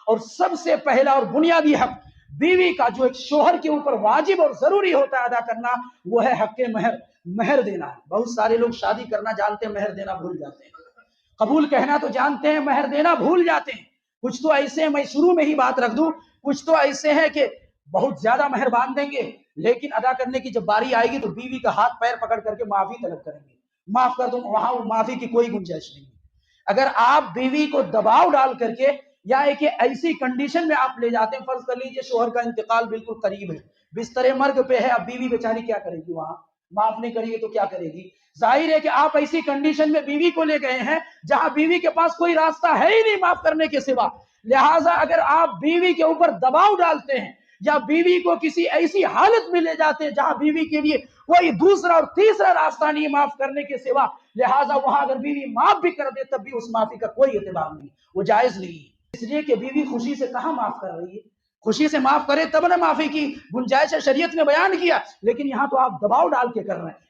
اور سب سے پہلا اور بنیادی حق بیوی کا جو ایک شوہر کے اوپر واجب اور ضروری ہوتا ہے ادا کرنا، وہ ہے حق مہر، مہر دینا ہے۔ بہت سارے لوگ شادی کرنا جانتے ہیں، مہر دینا بھول جاتے ہیں، قبول کہنا تو جانتے ہیں، مہر دینا بھول جاتے ہیں۔ کچھ تو ایسے ہیں، میں شروع میں ہی بات رکھ دوں، کچھ تو ایسے ہیں کہ بہت زیادہ مہر باندھ دیں گے، لیکن ادا کرنے کی جب باری آئے گی تو بیوی کا ہاتھ پیر پکڑ کر کے معافی طلب کریں گے، معاف کر دو، وہاں معافی کی کوئی گنجائش نہیں ہے۔ اگر آپ بیوی کو دباؤ ڈال کر کے یا ایک ایسی کنڈیشن میں آپ لے جاتے ہیں، فرض کر لیجئے شوہر کا انتقال بالکل قریب ہے، بستر مرگ پہ ہے، اب بیوی بیچاری کیا کرے گی؟ وہاں معاف نہیں کرے گی تو کیا کرے گی؟ ظاہر ہے کہ آپ ایسی کنڈیشن میں بیوی کو لے گئے ہیں جہاں بیوی کے پاس کوئی راستہ ہے ہی نہیں معاف کرنے کے سوا۔ لہٰذا اگر آپ بیوی کے اوپر دباؤ ڈالتے ہیں یا بیوی کو کسی ایسی حالت میں لے جاتے ہیں جہاں بیوی کے لیے کوئی دوسرا اور تیسرا راستہ نہیں معاف کرنے کے سوا، لہٰذا وہاں اگر بیوی معاف بھی کر دے تب بھی اس معافی کا کوئی اعتبار نہیں، وہ جائز نہیں ہے۔ اس لیے کہ بیوی خوشی سے کہاں معاف کر رہی ہے؟ خوشی سے معاف کرے تب نہ معافی کی گنجائش شریعت نے بیان کیا، لیکن یہاں تو آپ دباؤ ڈال کے کر رہے ہیں۔